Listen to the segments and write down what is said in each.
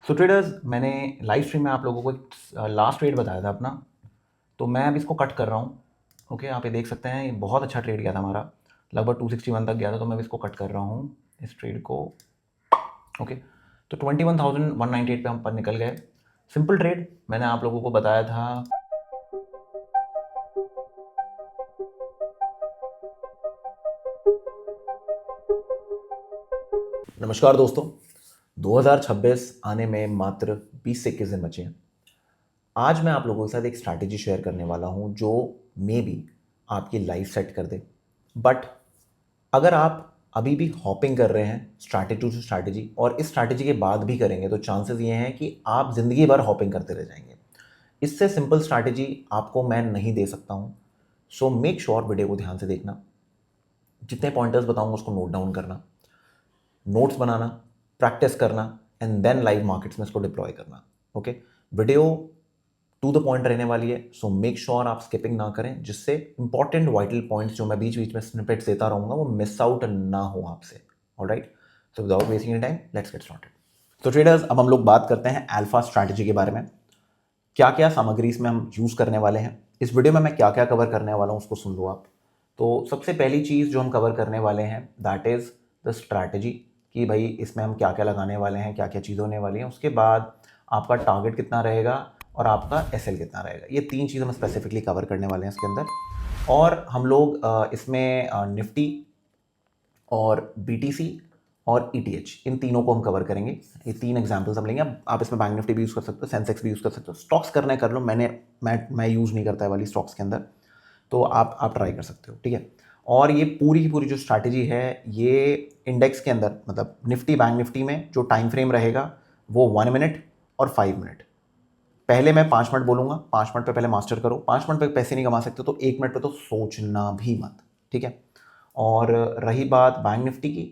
सो traders, मैंने live stream में आप लोगों को एक लास्ट ट्रेड बताया था अपना, तो मैं अब इसको कट कर रहा हूँ। ओके, आप ये देख सकते हैं, ये बहुत अच्छा ट्रेड गया था हमारा, लगभग 261 तक गया था, तो मैं अब इसको कट कर रहा हूँ इस ट्रेड को। ओके, तो 21,198 पे हम पर निकल गए। सिंपल ट्रेड मैंने आप लोगों को बताया था। नमस्कार दोस्तों, 2026 आने में मात्र 20 से 21 दिन बचे हैं। आज मैं आप लोगों के साथ एक स्ट्रैटेजी शेयर करने वाला हूं जो मे बी आपकी लाइफ सेट कर दे। बट अगर आप अभी भी हॉपिंग कर रहे हैं स्ट्रैटेजी टू स्ट्रैटेजी और इस स्ट्रैटेजी के बाद भी करेंगे, तो चांसेस ये हैं कि आप ज़िंदगी भर हॉपिंग करते रह जाएंगे। इससे सिंपल स्ट्रैटेजी आपको मैं नहीं दे सकता हूं। सो मेक श्योर वीडियो को ध्यान से देखना, जितने पॉइंटर्स बताऊंगा उसको नोट डाउन करना, नोट्स बनाना, प्रैक्टिस करना एंड देन लाइव मार्केट्स में इसको डिप्लॉय करना। Okay, video to the point रहने वाली है, सो मेक श्योर आप स्किपिंग ना करें, जिससे इंपॉर्टेंट वाइटल पॉइंट्स जो मैं बीच बीच में स्निपेट्स देता रहूंगा वो मिस आउट ना हो आपसे। Alright, so without wasting any time let's get started. तो ट्रेडर्स, अब हम लोग बात करते हैं अल्फा स्ट्रैटेजी के बारे में। क्या क्या सामग्री इसमें हम यूज़ करने वाले हैं, इस वीडियो में मैं क्या क्या कवर करने वाला हूँ उसको सुन लो आप। तो सबसे पहली चीज़ जो हम कवर करने वाले हैं दैट इज़ द स्ट्रैटेजी, कि भाई इसमें हम क्या क्या लगाने वाले हैं, क्या क्या चीज़ होने वाली हैं। उसके बाद आपका टारगेट कितना रहेगा और आपका एसएल कितना रहेगा। ये तीन चीज़ हम स्पेसिफिकली कवर करने वाले हैं इसके अंदर। और हम लोग इसमें निफ्टी और बीटीसी और ईटीएच, इन तीनों को हम कवर करेंगे। ये तीन एग्जांपल्स हम लेंगे। अब आप इसमें बैंक निफ्टी भी यूज़ कर सकते हो, सेंसेक्स भी यूज़ कर सकते हो, स्टॉक्स करना है कर लो। मैं यूज़ नहीं करता है वाली स्टॉक्स के अंदर, तो आप ट्राई कर सकते हो, ठीक है। और ये पूरी की पूरी जो स्ट्रैटेजी है ये इंडेक्स के अंदर, मतलब निफ्टी बैंक निफ्टी में जो टाइम फ्रेम रहेगा वो 1 मिनट और 5 मिनट। पहले मैं 5 मिनट बोलूँगा, 5 मिनट पे पहले मास्टर करो। 5 मिनट पे पैसे नहीं कमा सकते तो 1 मिनट पे तो सोचना भी मत, ठीक है। और रही बात बैंक निफ्टी की,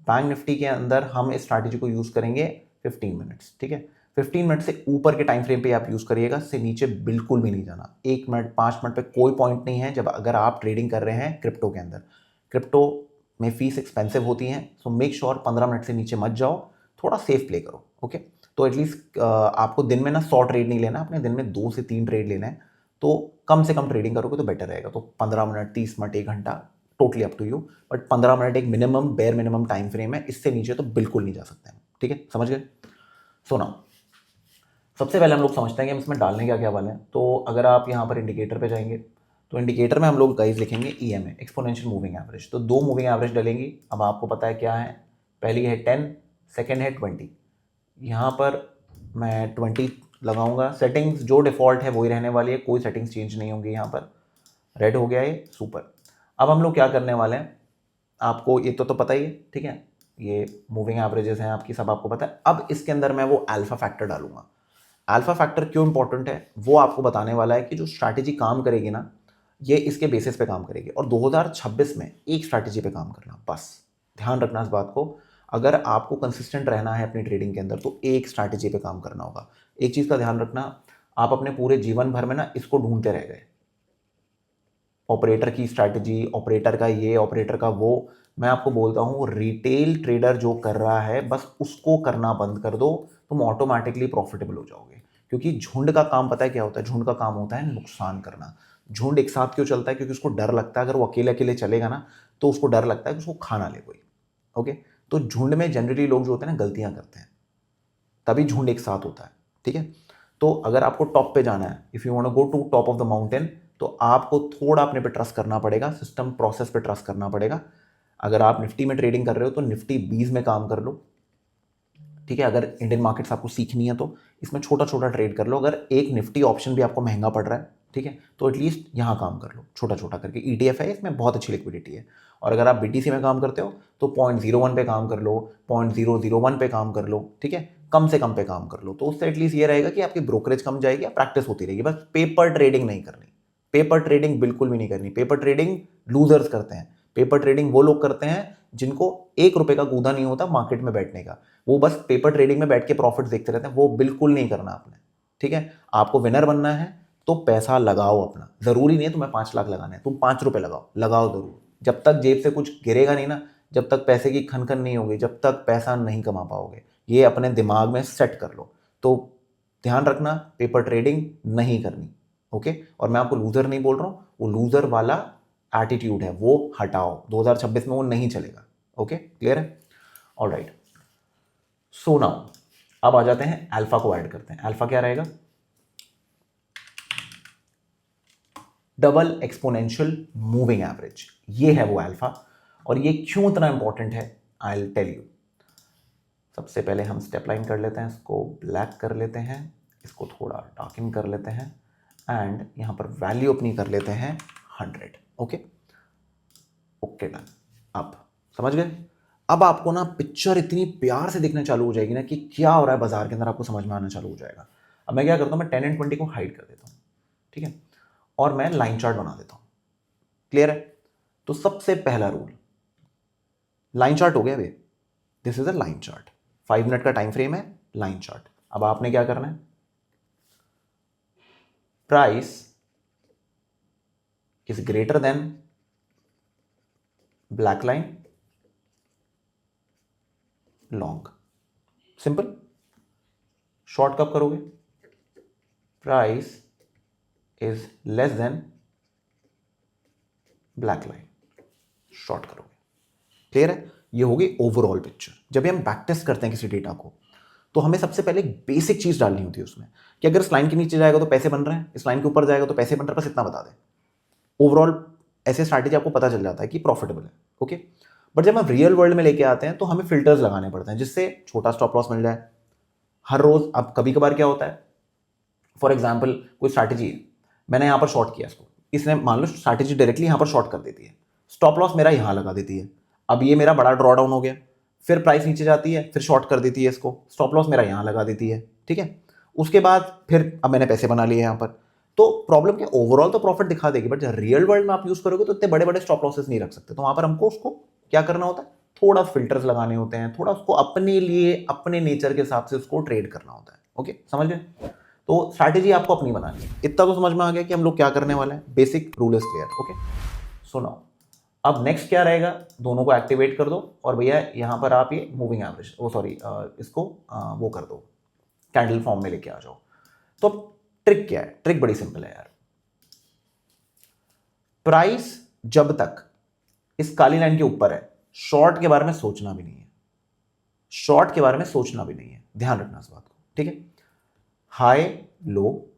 बैंक निफ्टी के अंदर हम इस स्ट्रैटेजी को यूज़ करेंगे 15 मिनट्स, ठीक है। 15 मिनट से ऊपर के टाइम फ्रेम पे आप यूज़ करिएगा, इससे नीचे बिल्कुल भी नहीं जाना। 1 मिनट 5 मिनट पे कोई पॉइंट नहीं है जब अगर आप ट्रेडिंग कर रहे हैं क्रिप्टो के अंदर। क्रिप्टो में फीस एक्सपेंसिव होती हैं, सो मेक श्योर 15 मिनट से नीचे मत जाओ, थोड़ा सेफ प्ले करो। ओके, तो एटलीस्ट आपको दिन में ना 100 ट्रेड नहीं लेना, अपने दिन में 2 से 3 ट्रेड लेना है, तो कम से कम ट्रेडिंग करोगे तो बेटर रहेगा। तो 15 मिनट, 30 मिनट, 1 घंटा, totally up to you, but 15 minute एक minimum bare minimum time frame है, इससे नीचे तो बिल्कुल नहीं जा सकते हैं, ठीक है, समझ गए। सो नाउ सबसे पहले हम लोग समझते हैं कि हम इसमें डालने क्या क्या वाले हैं। तो अगर आप यहाँ पर इंडिकेटर पे जाएंगे तो इंडिकेटर में हम लोग गाइस लिखेंगे ईएमए, एक्सपोनेंशियल मूविंग एवरेज। तो 2 मूविंग एवरेज डलेंगी। अब आपको पता है क्या है, पहली है 10, सेकेंड है 20। यहाँ पर मैं 20 लगाऊंगा। सेटिंग्स जो डिफ़ॉल्ट है वही रहने वाली है, कोई सेटिंग्स चेंज नहीं होंगी। यहाँ पर रेड हो गया ये, सुपर। अब हम लोग क्या करने वाले हैं, आपको ये तो पता ही है, ठीक है। ये मूविंग एवरेजेस हैं आपकी, सब आपको पता है। अब इसके अंदर मैं वो अल्फा फैक्टर डालूंगा। अल्फा फैक्टर क्यों इंपॉर्टेंट है वो आपको बताने वाला है कि जो स्ट्रैटेजी काम करेगी ना, ये इसके बेसिस पे काम करेगी। और 2026 में एक स्ट्रैटेजी पे काम करना, बस ध्यान रखना इस बात को। अगर आपको कंसिस्टेंट रहना है अपनी ट्रेडिंग के अंदर तो एक स्ट्रैटेजी पे काम करना होगा। एक चीज़ का ध्यान रखना, आप अपने पूरे जीवन भर में ना इसको ढूंढते रह गए, ऑपरेटर की स्ट्रैटेजी, ऑपरेटर का ये, ऑपरेटर का वो। मैं आपको बोलता हूँ रिटेल ट्रेडर जो कर रहा है बस उसको करना बंद कर दो, तुम ऑटोमेटिकली प्रॉफिटेबल हो जाओगे। क्योंकि झुंड का काम पता है क्या होता है, झुंड का काम होता है नुकसान करना। झुंड एक साथ क्यों चलता है, क्योंकि उसको डर लगता है अगर वो अकेले अकेले चलेगा ना तो उसको डर लगता है कि उसको खाना ले कोई। ओके, तो झुंड में जनरली लोग जो होते हैं ना गलतियां करते हैं, तभी झुंड एक साथ होता है, ठीक है। तो अगर आपको टॉप पे जाना है, if you want to go to top of the mountain, तो आपको थोड़ा अपने पे ट्रस्ट करना पड़ेगा, सिस्टम प्रोसेस पे ट्रस्ट करना पड़ेगा। अगर आप निफ्टी में ट्रेडिंग कर रहे हो तो निफ्टी 20 में काम कर लो, ठीक है। अगर इंडियन मार्केट्स आपको सीखनी है तो इसमें छोटा छोटा ट्रेड कर लो। अगर एक निफ्टी ऑप्शन भी आपको महंगा पड़ रहा है, ठीक है, तो एटलीस्ट यहाँ काम कर लो छोटा छोटा करके। ईटीएफ है, इसमें बहुत अच्छी लिक्विडिटी है। और अगर आप बीटीसी में काम करते हो तो 0.01 पे काम कर लो, 0.001 पे काम कर लो, ठीक है, कम से कम पे काम कर लो। तो उससे एटलीस्ट ये रहेगा कि आपकी ब्रोकरेज कम जाएगी, प्रैक्टिस होती रहेगी। बस पेपर ट्रेडिंग नहीं करनी, पेपर ट्रेडिंग बिल्कुल भी नहीं करनी। पेपर ट्रेडिंग लूजर्स करते हैं। पेपर ट्रेडिंग वो लोग करते हैं जिनको 1 रुपए का गूदा नहीं होता मार्केट में बैठने का, वो बस पेपर ट्रेडिंग में बैठ के प्रॉफिट देखते रहते हैं। वो बिल्कुल नहीं करना आपने, ठीक है। आपको विनर बनना है तो पैसा लगाओ अपना। जरूरी नहीं है तुम्हें 5 लाख लगाना है, तुम 5 रुपए लगाओ, लगाओ जरूर। जब तक जेब से कुछ गिरेगा नहीं ना, जब तक पैसे की खनखन नहीं होगी, जब तक पैसा नहीं कमा पाओगे। ये अपने दिमाग में सेट कर लो। तो ध्यान रखना, पेपर ट्रेडिंग नहीं करनी, ओके। और मैं आपको लूजर नहीं बोल रहा हूं, वो लूजर वाला एटीट्यूड है वो हटाओ, 2026 में वो नहीं चलेगा, ओके, क्लियर है? ऑलराइट, सो नाउ अब आ जाते हैं अल्फा को ऐड करते हैं। अल्फा क्या रहेगा? डबल एक्सपोनेंशियल मूविंग एवरेज, ये है वो अल्फा। और ये क्यों इतना इंपॉर्टेंट है, आई विल टेल यू। सबसे पहले हम स्टेप लाइन कर लेते हैं, इसको ब्लैक कर लेते हैं, इसको थोड़ा डार्कन कर लेते हैं, एंड यहां पर वैल्यू अपनी कर लेते हैं 100, ओके ओके डन। अब समझ गए? अब आपको ना पिक्चर इतनी प्यार से दिखना चालू हो जाएगी ना कि क्या हो रहा है बाजार के अंदर, आपको समझ में आना चालू हो जाएगा। अब मैं क्या करता हूं, मैं 10 एंड 20 को हाइड कर देता हूं, ठीक है, और मैं लाइन चार्ट बना देता हूं, क्लियर है? तो सबसे पहला रूल, लाइन चार्ट हो गया भाई, this is a line chart, 5 minute का टाइम फ्रेम है, लाइन चार्ट। अब आपने क्या करना है, price is greater than black line long, simple. Short कब करोगे? Price is less than black line, short करोगे, क्लियर है? ये होगी ओवरऑल पिक्चर। जब भी हम बैक टेस्ट करते हैं किसी डेटा को, तो हमें सबसे पहले एक बेसिक चीज डालनी होती है उसमें कि अगर इस लाइन के नीचे जाएगा तो पैसे बन रहे हैं, इस लाइन के ऊपर जाएगा तो पैसे बन रहे हैं, बस इतना बता दें। ओवरऑल ऐसे स्ट्रैटेजी आपको पता चल जाता है कि प्रॉफिटेबल है, ओके। बट जब हम रियल वर्ल्ड में लेके आते हैं तो हमें फिल्टर्स लगाने पड़ते हैं जिससे छोटा स्टॉप लॉस मिल जाए हर रोज। अब कभी कभार क्या होता है, फॉर एग्जाम्पल कोई स्ट्रैटेजी है, मैंने यहां पर शॉर्ट किया इसको, इसने मान लो स्ट्रैटेजी डायरेक्टली यहां पर शॉर्ट कर देती है, स्टॉप लॉस मेरा यहां लगा देती है, अब ये मेरा बड़ा ड्रॉ डाउन हो गया, फिर प्राइस नीचे जाती है, फिर शॉर्ट कर देती है इसको, स्टॉप लॉस मेरा यहां लगा देती है, ठीक है। उसके बाद फिर अब मैंने पैसे बना लिए यहां पर। तो प्रॉब्लम क्या, ओवरऑल तो प्रॉफिट दिखा देगी, बट जब रियल वर्ल्ड में आप यूज करोगे तो इतने बड़े बड़े स्टॉप लॉसेस नहीं रख सकते। तो वहां पर हमको उसको क्या करना होता है, थोड़ा फिल्टर्स लगाने होते हैं, थोड़ा उसको अपने लिए अपने नेचर के हिसाब से उसको ट्रेड करना होता है, ओके, समझ गए? तो स्ट्रैटेजी आपको अपनी बनानी है। इतना तो समझ में आ गया कि हम लोग क्या करने वाले हैं, basic rule is clear, okay. So now अब नेक्स्ट क्या रहेगा, दोनों को एक्टिवेट कर दो और भैया यहां पर आप ये मूविंग एवरेज, वो सॉरी इसको वो कर दो, कैंडल फॉर्म में लेके आ जाओ। तो ट्रिक क्या है, ट्रिक बड़ी सिंपल है यार। प्राइस जब तक इस काली लाइन के ऊपर है, शॉर्ट के बारे में सोचना भी नहीं है, शॉर्ट के बारे में सोचना भी नहीं है, ध्यान रखना इस बात को, ठीक है। High low,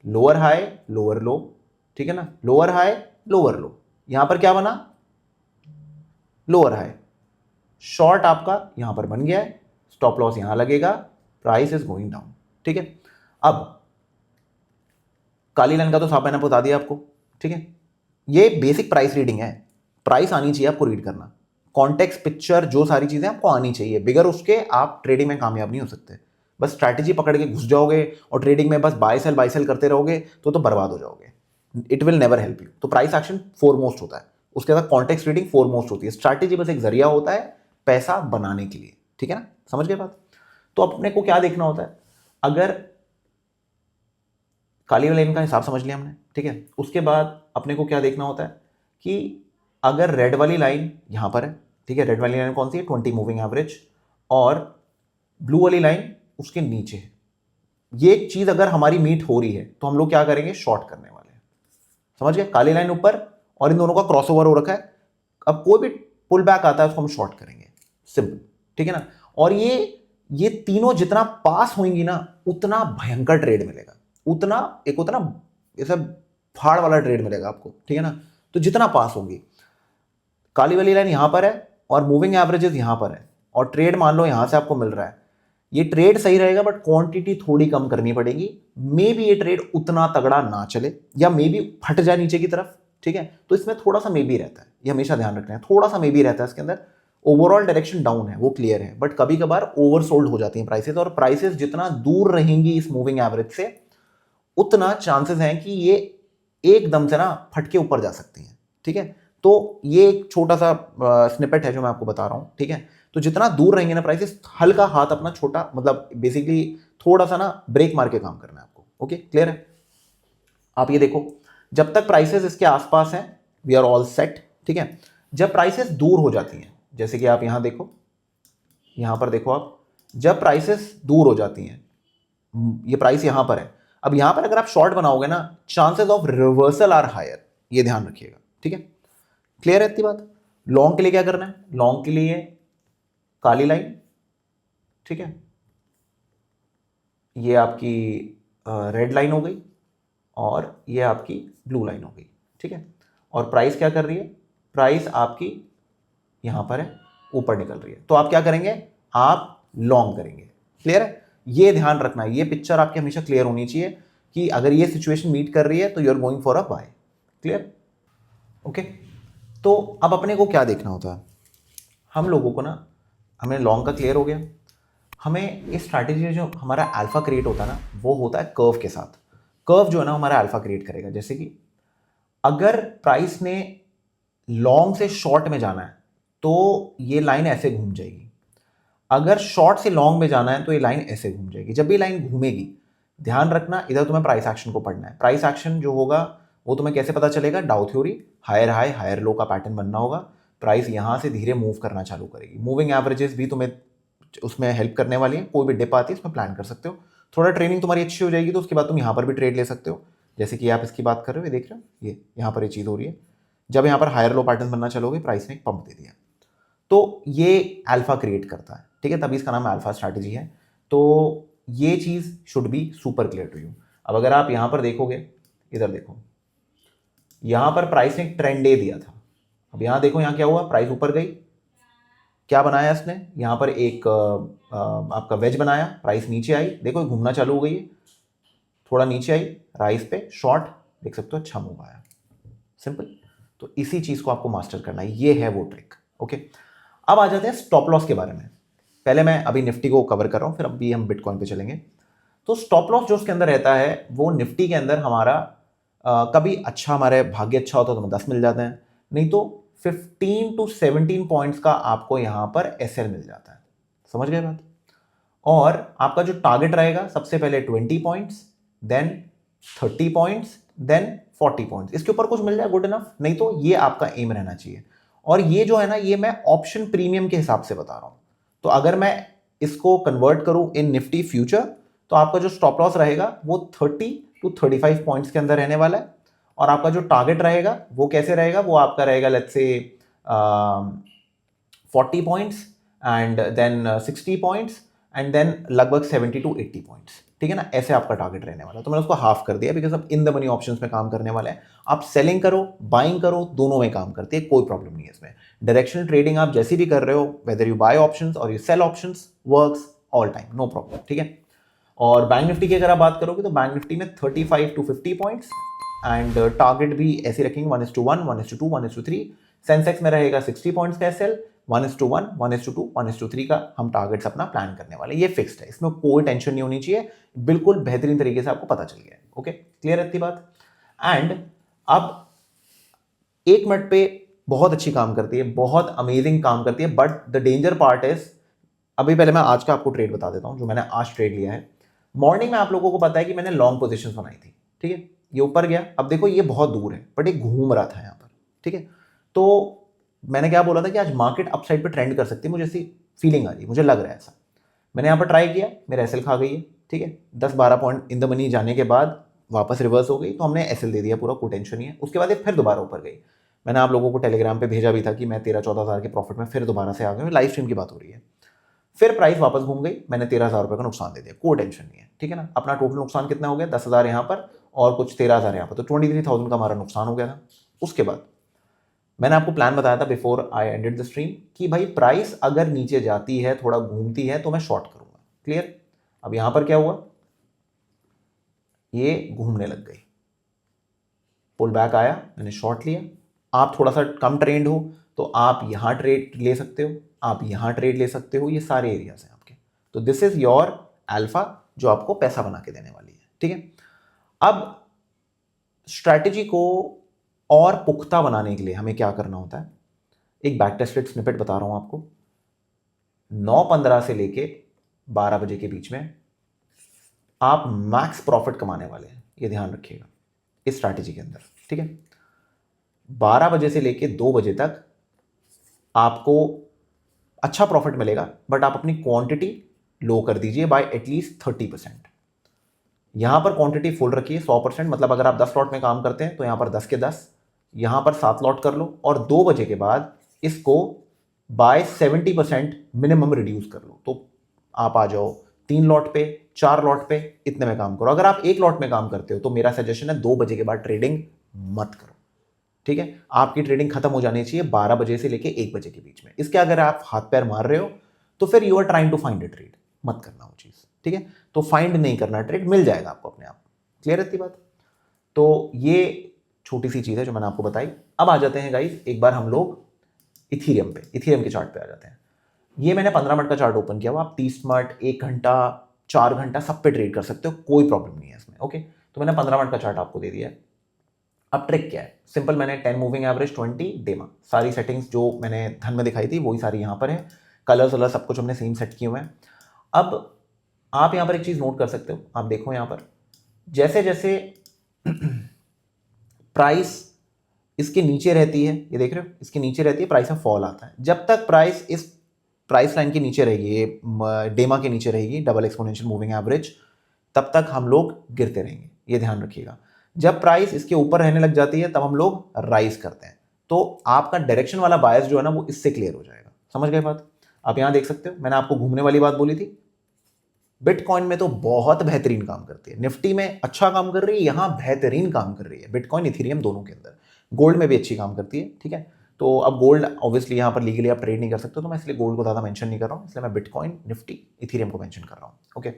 lower high lower लो, ठीक है ना, लोअर हाई लोअर लो, यहां पर क्या बना, लोअर हाई, शॉर्ट आपका यहां पर बन गया है, स्टॉप लॉस यहां लगेगा, प्राइस इज गोइंग डाउन, ठीक है। अब काली लाइन का तो साफ मैंने बता दिया आपको, ठीक है। ये बेसिक प्राइस रीडिंग है, प्राइस आनी चाहिए आपको रीड करना, कॉन्टेक्स्ट पिक्चर जो सारी चीजें आपको आनी चाहिए, बिगर उसके आप ट्रेडिंग में कामयाब नहीं हो सकते। बस स्ट्रैटेजी पकड़ के घुस जाओगे और ट्रेडिंग में बस बाय सेल करते रहोगे तो बर्बाद हो जाओगे, it will never help you. तो प्राइस एक्शन फोरमोस्ट होता है, उसके बाद कॉन्टेक्स्ट रीडिंग फोरमोस्ट होती है, स्ट्रैटेजी बस एक जरिया होता है पैसा बनाने के लिए, ठीक है ना, समझ गए बात? तो अपने को क्या देखना होता है, अगर काली लाइन का हिसाब समझ लिया हमने, ठीक है, उसके बाद अपने को क्या देखना होता है कि अगर रेड वाली लाइन यहां पर है, ठीक है, रेड वाली लाइन कौन सी है, 20 मूविंग एवरेज, और ब्लू वाली लाइन उसके नीचे है, ये एक चीज अगर हमारी मीट हो रही है तो हम लोग क्या करेंगे, शॉर्ट करने वाले हैं, समझ गए? काली लाइन ऊपर और इन दोनों का क्रॉसओवर हो रखा है, अब कोई भी पुल बैक आता है उसको हम शॉर्ट करेंगे, सिंपल, ठीक है ना। और ये तीनों जितना पास होंगी ना उतना भयंकर ट्रेड मिलेगा, उतना एक होता ना ये सब फाड़ वाला ट्रेड मिलेगा आपको, ठीक है ना। तो जितना पास होंगी, काली वाली लाइन यहां पर है और मूविंग एवरेजेस यहां पर है, और ट्रेड मान लो यहां से आपको मिल रहा है, ये ट्रेड सही रहेगा बट क्वांटिटी थोड़ी कम करनी पड़ेगी, मे बी ये ट्रेड उतना तगड़ा ना चले या मे बी फट जाए नीचे की तरफ, ठीक है। तो इसमें थोड़ा सा मे बी रहता है, ये हमेशा ध्यान रखना है, थोड़ा सा मे बी रहता है इसके अंदर। ओवरऑल डायरेक्शन डाउन है वो क्लियर है, बट कभी कभार ओवरसोल्ड हो जाती हैं प्राइसेस, और प्राइसेस जितना दूर रहेंगी इस मूविंग एवरेज से उतना चांसेस हैं कि ये एकदम से ना फट के ऊपर जा सकती हैं, ठीक है। तो ये एक छोटा सा स्निपेट है जो मैं आपको बता रहा हूं, ठीक है। तो जितना दूर रहेंगे ना प्राइसेस, हल्का हाथ अपना छोटा, मतलब बेसिकली थोड़ा सा ना ब्रेक मार के काम करना है आपको, ओके, क्लियर है? आप ये देखो, जब तक प्राइसेस इसके आसपास हैं वी आर ऑल सेट, ठीक है। जब प्राइसेस दूर हो जाती हैं, जैसे कि आप यहां देखो, यहां पर देखो आप, जब प्राइसेस दूर हो जाती हैं, ये प्राइस यहां पर है, अब यहां पर अगर आप शॉर्ट बनाओगे ना, chances of reversal are higher, ये ध्यान रखिएगा, ठीक है। क्लियर है इतनी बात। लॉन्ग के लिए क्या करना है, लॉन्ग के लिए काली लाइन, ठीक है, ये आपकी रेड लाइन हो गई और ये आपकी ब्लू लाइन हो गई, ठीक है। और प्राइस क्या कर रही है, प्राइस आपकी यहां पर है, ऊपर निकल रही है, तो आप क्या करेंगे, आप लॉन्ग करेंगे। क्लियर है, ये ध्यान रखना, ये पिक्चर आपकी हमेशा क्लियर होनी चाहिए कि अगर ये सिचुएशन मीट कर रही है तो you are going for a buy. Clear, okay. तो अब अपने को क्या देखना होता है, हम लोगों को ना, हमें लॉन्ग का क्लियर हो गया, हमें इस स्ट्रैटेजी जो हमारा अल्फा क्रिएट होता है ना, वो होता है कर्व के साथ। कर्व जो है ना हमारा अल्फा क्रिएट करेगा। जैसे कि अगर प्राइस ने लॉन्ग से शॉर्ट में जाना है तो ये लाइन ऐसे घूम जाएगी, अगर शॉर्ट से लॉन्ग में जाना है तो ये लाइन ऐसे घूम जाएगी। जब भी लाइन घूमेगी, ध्यान रखना, इधर तुम्हें प्राइस एक्शन को पढ़ना है। प्राइस एक्शन जो होगा वो तुम्हें कैसे पता चलेगा, Dow theory, higher high higher low का पैटर्न बनना होगा, प्राइस यहां से धीरे मूव करना चालू करेगी। मूविंग एवरेजेस भी तुम्हें उसमें हेल्प करने वाली है, कोई भी डिप आती है उसमें प्लान कर सकते हो। थोड़ा ट्रेनिंग तुम्हारी अच्छी हो जाएगी तो उसके बाद तुम यहाँ पर भी ट्रेड ले सकते हो। जैसे कि आप इसकी बात कर रहे हो, ये देख रहे हो, ये यहाँ पर ये चीज़ हो रही है, जब यहाँ पर हायर लो पैटर्न बनना चलोगे, प्राइस ने एक पंप दे दिया, तो ये अल्फा क्रिएट करता है, ठीक है, तभी इसका नाम अल्फा स्ट्रैटेजी है। तो ये चीज़ should be super clear to you. अब अगर आप यहाँ पर देखोगे, इधर देखो, यहाँ पर प्राइस ने एक ट्रेंड डे दिया था, अब यहाँ देखो यहाँ क्या हुआ, प्राइस ऊपर गई, क्या बनाया इसने, यहाँ पर एक आपका वेज बनाया, प्राइस नीचे आई, देखो घूमना चालू हो गई है, थोड़ा नीचे आई, राइस पे शॉर्ट, देख सकते हो अच्छा मूव आया, सिंपल। तो इसी चीज को आपको मास्टर करना है, ये है वो ट्रिक, ओके। अब आ जाते हैं स्टॉप लॉस के बारे में। पहले मैं अभी निफ्टी को कवर कर रहा हूं, फिर अभी हम बिटकॉइन पे चलेंगे। तो स्टॉप लॉस जो उसके अंदर रहता है, वो निफ्टी के अंदर हमारा कभी अच्छा, हमारे भाग्य अच्छा होता तो हमें 10 मिल जाते हैं, नहीं तो 15 टू 17 पॉइंट्स का आपको यहां पर एसएल मिल जाता है। समझ गए बात। और आपका जो टारगेट रहेगा, सबसे पहले 20 points, then 30 points, then 40 points, इसके ऊपर कुछ मिल जाए गुड इनफ, नहीं तो ये आपका एम रहना चाहिए। और ये जो है ना, ये मैं ऑप्शन प्रीमियम के हिसाब से बता रहा हूं। तो अगर मैं इसको कन्वर्ट करूं इन निफ्टी फ्यूचर, तो आपका जो स्टॉप लॉस रहेगा वो 30 टू 35 पॉइंट्स के अंदर रहने वाला है। और आपका जो टारगेट रहेगा वो कैसे रहेगा, वो आपका रहेगा let's say 40 points and then 60 points and then लगभग 70 टू 80 पॉइंट्स, ठीक है ना, ऐसे आपका टारगेट रहने वाला है। तो मैंने उसको हाफ कर दिया, बिकॉज अब इन द मनी ऑप्शंस में काम करने वाला है। आप सेलिंग करो, बाइंग करो, दोनों में काम करते हैं, कोई प्रॉब्लम नहीं है इसमें। डायरेक्शनल ट्रेडिंग आप जैसी भी कर रहे हो, वेदर यू बाय ऑप्शंस और you sell options, works all time, no problem, ठीक है। और बैंक निफ्टी की अगर आप बात करोगे तो बैंक निफ्टी में 35 टू 50 पॉइंट्स एंड टारगेट भी ऐसे रखेंगे 1:1, 1:2, 1:3। सेंसेक्स में रहेगा 60 पॉइंट्स का एसएल, 1:1, 1:2, 1:3 का हम टारगेट्स अपना प्लान करने वाले, ये फिक्स्ड है, इसमें कोई टेंशन नहीं होनी चाहिए, बिल्कुल बेहतरीन तरीके से आपको पता चल गया है, ओके। क्लियर है इतनी बात। एंड अब 1 मिनट पे बहुत अच्छी काम करती है, बहुत अमेजिंग काम करती है, but the danger part is, अभी पहले मैं आज का आपको ट्रेड बता देता हूं जो मैंने आज ट्रेड लिया है। मॉर्निंग में आप लोगों को पता है कि मैंने लॉन्ग पोजीशंस बनाई थी, ठीक है, ये ऊपर गया, अब देखो ये बहुत दूर है बट ये घूम रहा था यहाँ पर, ठीक है। तो मैंने क्या बोला था कि आज मार्केट अपसाइड पे ट्रेंड कर सकती है, मुझे ऐसी फीलिंग आ रही है, मुझे लग रहा है ऐसा। मैंने यहाँ पर ट्राई किया, मेरा एसएल खा गई है, ठीक है, 10-12 पॉइंट इन द मनी जाने के बाद वापस रिवर्स हो गई, तो हमने एसएल दे दिया पूरा, कोई टेंशन नहीं है। उसके बाद ये फिर दोबारा ऊपर गई, मैंने आप लोगों को टेलीग्राम पे भेजा भी था कि मैं 13-14 हज़ार के प्रॉफिट में फिर दोबारा से आ गया, लाइव स्ट्रीम की बात हो रही है। फिर प्राइस वापस घूम गई, मैंने 13,000 रुपये का नुकसान दे दिया, कोई टेंशन नहीं है, ठीक है ना। अपना टोटल नुकसान कितना हो गया, 10,000 यहाँ पर और कुछ 13,000 यहाँ पर, तो 23,000 का हमारा नुकसान हो गया था। उसके बाद मैंने आपको प्लान बताया था before I ended the stream कि भाई प्राइस अगर नीचे जाती है, थोड़ा घूमती है, तो मैं शॉर्ट करूंगा। क्लियर। अब यहां पर क्या हुआ, ये घूमने लग गई, पुल बैक आया, मैंने शॉर्ट लिया। आप थोड़ा सा कम ट्रेंड हो तो आप यहां ट्रेड ले सकते हो, आप यहां ट्रेड ले सकते हो, ये सारे एरियाज हैं आपके। तो दिस इज योर अल्फा जो आपको पैसा बना के देने वाली है, ठीक है। अब स्ट्रैटेजी को और पुख्ता बनाने के लिए हमें क्या करना होता है, एक बैक टेस्टेड स्निपेट बता रहा हूं आपको। 9:15 से लेके 12 बजे के बीच में आप मैक्स प्रॉफिट कमाने वाले हैं, ये ध्यान रखिएगा इस स्ट्रैटेजी के अंदर, ठीक है। 12 बजे से लेके 2 बजे तक आपको अच्छा प्रॉफिट मिलेगा, बट आप अपनी क्वांटिटी लो कर दीजिए बाय एटलीस्ट 30%। यहां पर क्वांटिटी फुल रखिए 100%, मतलब अगर आप 10 लॉट में काम करते हैं तो यहां पर 10 के 10, यहां पर 7 लॉट कर लो और 2 बजे के बाद इसको बाय 70% मिनिमम रिड्यूस कर लो। तो आप आ जाओ 3 लॉट पे, 4 लॉट पे, इतने में काम करो। अगर आप 1 लॉट में काम करते हो तो मेरा सजेशन है 2 बजे के बाद ट्रेडिंग मत करो, ठीक है। आपकी ट्रेडिंग खत्म हो जानी चाहिए 12 बजे से लेके 1 बजे के बीच में। इसके अगर आप हाथ पैर मार रहे हो तो फिर you are trying to find a trade, मत करना वो चीज, ठीक है। तो फाइंड नहीं करना, ट्रेड मिल जाएगा आपको अपने आप। क्लियर रहती बात। तो ये छोटी सी चीज है जो मैंने आपको बताई। अब आ जाते हैं गाइस एक बार हम लोग इथीरियम पे, इथीरियम के चार्ट पे आ जाते हैं। ये मैंने 15 मिनट का चार्ट ओपन किया हुआ, आप 30 मिनट, 1 घंटा, 4 घंटा सब पे ट्रेड कर सकते हो, कोई प्रॉब्लम नहीं है इसमें, ओके। तो मैंने 15 मिनट का चार्ट आपको दे दिया है। अब ट्रिक क्या है, सिंपल, मैंने 10 मूविंग एवरेज, 20 डेमा, सारी सेटिंग्स जो मैंने धन में दिखाई थी वही सारी यहाँ पर है। कलर्स वलर सब कुछ हमने सेम सेट किए हुए हैं। अब आप यहाँ पर एक चीज नोट कर सकते हो, आप देखो यहाँ पर जैसे जैसे प्राइस इसके नीचे रहती है, ये देख रहे हो, इसके नीचे रहती है, प्राइस में फॉल आता है। जब तक प्राइस इस प्राइस लाइन के नीचे रहेगी, ये डेमा के नीचे रहेगी, डबल एक्सपोनेंशियल मूविंग एवरेज, तब तक हम लोग गिरते रहेंगे, ये ध्यान रखिएगा। जब प्राइस इसके ऊपर रहने लग जाती है तब हम लोग राइज करते हैं। तो आपका डायरेक्शन वाला बायस जो है ना वो इससे क्लियर हो जाएगा। समझ गए बात। आप यहां देख सकते हो, मैंने आपको घूमने वाली बात बोली थी। बिटकॉइन में तो बहुत बेहतरीन काम करती है, निफ्टी में अच्छा काम कर रही है, यहां बेहतरीन काम कर रही है बिटकॉइन इथेरियम दोनों के अंदर। गोल्ड में भी अच्छी काम करती है, ठीक है। तो अब गोल्ड ऑब्वियसली यहां पर लीगली आप ट्रेड नहीं कर सकते, तो मैं इसलिए गोल्ड को ज़्यादा मेंशन नहीं कर रहा हूं, इसलिए मैं बिटकॉइन, निफ्टी, इथेरियम को मेंशन कर रहा हूं, ओके।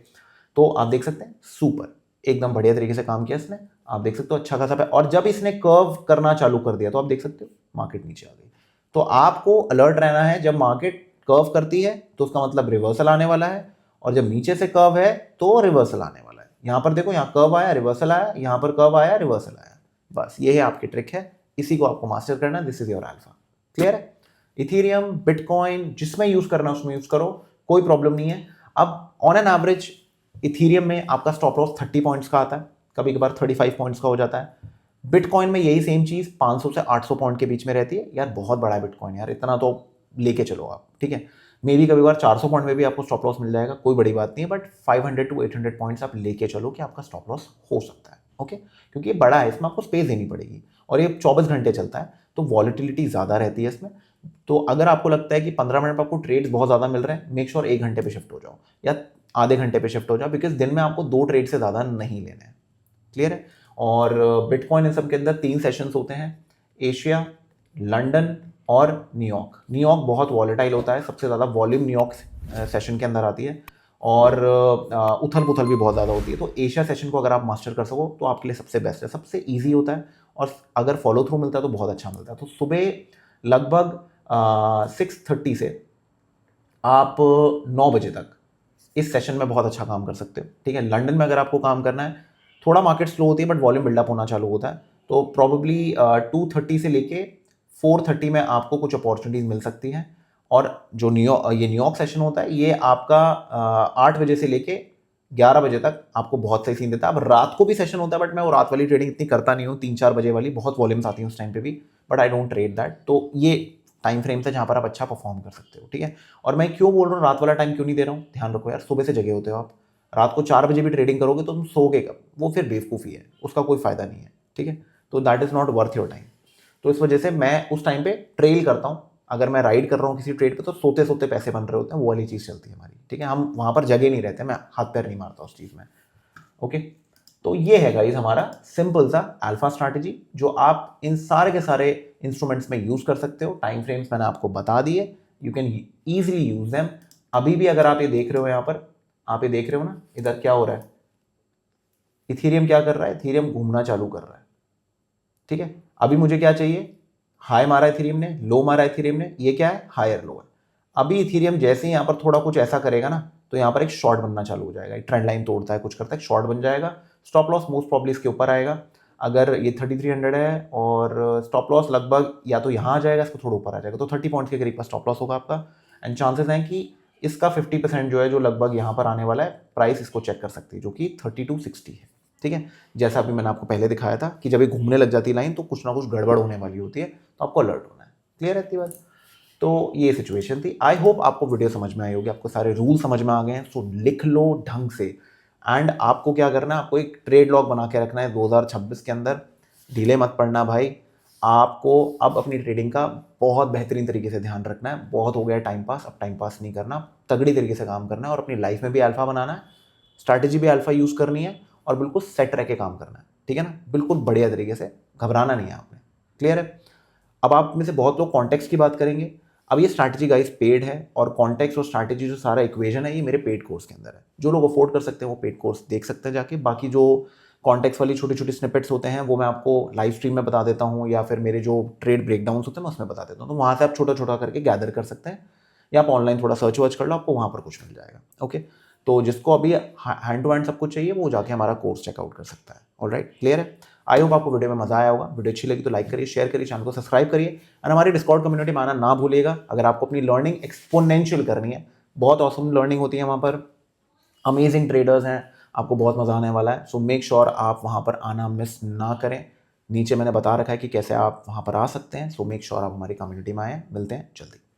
तो आप देख सकते हैं सुपर एकदम बढ़िया तरीके से काम किया इसने, आप देख सकते हो अच्छा खासा। और जब इसने कर्व करना चालू कर दिया तो आप देख सकते हो मार्केट नीचे आ गई। तो आपको अलर्ट रहना है, जब मार्केट कर्व करती है तो उसका मतलब रिवर्सल आने वाला है, और जब नीचे से कर्व है तो रिवर्सल आने वाला है। यहां पर देखो, यहाँ कर्व आया, रिवर्सल आया, यहां पर कर्व आया, रिवर्सल आया। बस ये है आपकी ट्रिक है, इसी को आपको मास्टर करना है। This is your alpha. Clear है। इथेरियम, बिटकॉइन जिसमें यूज करना है उसमें यूज करो, कोई प्रॉब्लम नहीं है। अब ऑन एन एवरेज इथेरियम में आपका स्टॉप लॉस 30 पॉइंट्स का आता है, कभी कभार 35 पॉइंट्स का हो जाता है। बिटकॉइन में यही सेम चीज 500 से 800 पॉइंट के बीच में रहती है। यार बहुत बड़ा है बिटकॉइन यार, इतना तो लेके चलो आप, ठीक है। मे भी कभी बार 400 पॉइंट में भी आपको स्टॉप लॉस मिल जाएगा, कोई बड़ी बात नहीं है, बट 500 टू 800 पॉइंट्स आप लेके चलो कि आपका स्टॉप लॉस हो सकता है, ओके। क्योंकि ये बड़ा है, इसमें आपको स्पेस देनी पड़ेगी और ये 24 घंटे चलता है, तो वॉलिटिलिटी ज़्यादा रहती है इसमें। तो अगर आपको लगता है कि 15 मिनट में आपको ट्रेड्स बहुत ज़्यादा मिल रहे हैं, मेक श्योर 1 घंटे पे शिफ्ट हो जाओ या आधे घंटे पे शिफ्ट हो जाओ, बिकॉज दिन में आपको 2 ट्रेड से ज़्यादा नहीं लेने हैं। क्लियर है। और बिटकॉइन इन सब के अंदर 3 सेशंस होते हैं, एशिया, लंदन और न्यूयॉर्क। न्यूयॉर्क बहुत वॉलेटाइल होता है, सबसे ज़्यादा वॉल्यूम न्यूयॉर्क सेशन के अंदर आती है, और उथल पुथल भी बहुत ज़्यादा होती है। तो एशिया सेशन को अगर आप मास्टर कर सको तो आपके लिए सबसे बेस्ट है, सबसे ईजी होता है, और अगर फॉलो थ्रू मिलता है तो बहुत अच्छा मिलता है। तो सुबह लगभग 6:30 से आप 9 बजे तक इस सेशन में बहुत अच्छा काम कर सकते हो, ठीक है। लंदन में अगर आपको काम करना है, थोड़ा मार्केट स्लो होती है बट वॉल्यूम बिल्डअप होना चालू होता है, तो प्रॉबेबली 2:30 से लेके 4:30 में आपको कुछ अपॉर्चुनिटीज मिल सकती हैं। और जो ये न्यूयॉर्क सेशन होता है ये आपका 8 बजे से लेके 11 बजे तक आपको बहुत सही सीन देता है। अब रात को भी सेशन होता है, बट मैं वो रात वाली ट्रेडिंग इतनी करता नहीं हूँ, 3-4 बजे वाली बहुत वॉल्यूम्स आती हैं उस टाइम पे भी, but I don't trade that. तो ये टाइम फ्रेम है जहाँ पर आप अच्छा परफॉर्म कर सकते हो, ठीक है। और मैं क्यों बोल रहा हूँ रात वाला टाइम क्यों नहीं दे रहा हूँ, ध्यान रखो यार, सुबह से जगे होते हो आप, रात को 4 बजे भी ट्रेडिंग करोगे तो तुम सोगे कब, वो फिर बेवकूफ़ी है, उसका कोई फायदा नहीं है, ठीक है। तो that is not worth your time. तो इस वजह से मैं उस टाइम पे ट्रेल करता हूँ। अगर मैं राइड कर रहा हूँ किसी ट्रेड पे तो सोते सोते पैसे बन रहे होते हैं, वो वाली चीज़ चलती है हमारी, ठीक है। हम वहाँ पर जगे नहीं रहते, मैं हाथ पैर नहीं मारता उस चीज़ में, ओके। तो ये है गाइस हमारा सिंपल सा अल्फा स्ट्रैटेजी, जो आप इन सारे के सारे इंस्ट्रूमेंट्स में यूज कर सकते हो। टाइम फ्रेम्स मैंने आपको बता दिए, you can easily use them. अभी भी अगर आप ये देख रहे हो, यहाँ पर आप ये देख रहे हो ना, इधर क्या हो रहा है, इथेरियम क्या कर रहा है, इथेरियम घूमना चालू कर रहा है, ठीक है। अभी मुझे क्या चाहिए, हाई मारा इथेरियम ने, लो मारा इथेरियम ने, ये क्या है, हायर लो है। अभी इथेरियम जैसे ही यहाँ पर थोड़ा कुछ ऐसा करेगा ना, तो यहाँ पर एक शॉर्ट बनना चालू हो जाएगा, एक ट्रेंड लाइन तोड़ता है, कुछ करता है, शॉर्ट बन जाएगा। स्टॉप लॉस मोस्ट प्रॉब्ली इसके ऊपर आएगा। अगर ये 3300 है और स्टॉप लॉस लगभग या तो यहाँ आ जाएगा, इसको थोड़ा ऊपर आ जाएगा, तो 30 पॉइंट्स के करीब का स्टॉप लॉस होगा आपका। एंड चांसेस हैं कि इसका 50% जो है, जो लगभग यहाँ पर आने वाला है, प्राइस इसको चेक कर सकती है, जो कि 3260 है, ठीक है। जैसा अभी मैंने आपको पहले दिखाया था कि जब ये घूमने लग जाती है लाइन तो कुछ ना कुछ गड़बड़ होने वाली होती है, तो आपको अलर्ट होना है। क्लियर रहती है बात। तो ये सिचुएशन थी। आई होप आपको वीडियो समझ में आई होगी, आपको सारे रूल समझ में आ गए हैं। सो लिख लो ढंग से। एंड आपको क्या करना है, आपको एक ट्रेड लॉग बना के रखना है 2026 के अंदर। ढीले मत पड़ना भाई। आपको अब अपनी ट्रेडिंग का बहुत बेहतरीन तरीके से ध्यान रखना है। बहुत हो गया टाइम पास, अब टाइम पास नहीं करना, तगड़ी तरीके से काम करना है और अपनी लाइफ में भी अल्फा बनाना है। स्ट्रैटेजी भी अल्फा यूज़ करनी है और बिल्कुल सेट रह के काम करना है, ठीक है ना, बिल्कुल बढ़िया तरीके से। घबराना नहीं है आपने। क्लियर है। अब आप में से बहुत लोग कॉन्टेक्स्ट की बात करेंगे। अब ये स्ट्रैटेजी गाइस पेड है और कॉन्टेक्स्ट और स्ट्रैटेजी जो सारा इक्वेशन है ये मेरे पेड कोर्स के अंदर है। जो लोग अफोर्ड कर सकते हैं वो पेड कोर्स देख सकते हैं जाके। बाकी जो कॉन्टेक्स्ट वाली छोटी छोटी स्निपेट्स होते हैं वो मैं आपको लाइव स्ट्रीम में बता देता हूँ या फिर मेरे जो ट्रेड ब्रेकडाउन्स होते हैं मैं उसमें बता देता हूँ। तो वहाँ से आप छोटा छोटा करके गैदर कर सकते हैं या आप ऑनलाइन थोड़ा सर्च वर्च कर लो, आपको वहाँ पर कुछ मिल जाएगा। ओके, तो जिसको अभी हैंड टू हैंड सब कुछ चाहिए वो जाके हमारा कोर्स चेकआउट कर सकता है। ऑलराइट, क्लियर है। आई होप आपको वीडियो में मजा आया होगा। वीडियो अच्छी लगी तो लाइक करिए, शेयर करिए, चैनल को सब्सक्राइब करिए और हमारी डिस्कॉर्ड कम्युनिटी में आना ना भूलिएगा। अगर आपको अपनी लर्निंग एक्सपोनेंशियल करनी है, बहुत ऑसम लर्निंग होती है वहाँ पर, अमेजिंग ट्रेडर्स हैं, आपको बहुत मजा आने वाला है। सो मेक श्योर आप वहाँ पर आना मिस ना करें। नीचे मैंने बता रखा है कि कैसे आप वहाँ पर आ सकते हैं। सो मेक श्योर आप हमारी कम्युनिटी में आएँ। मिलते हैं जल्दी।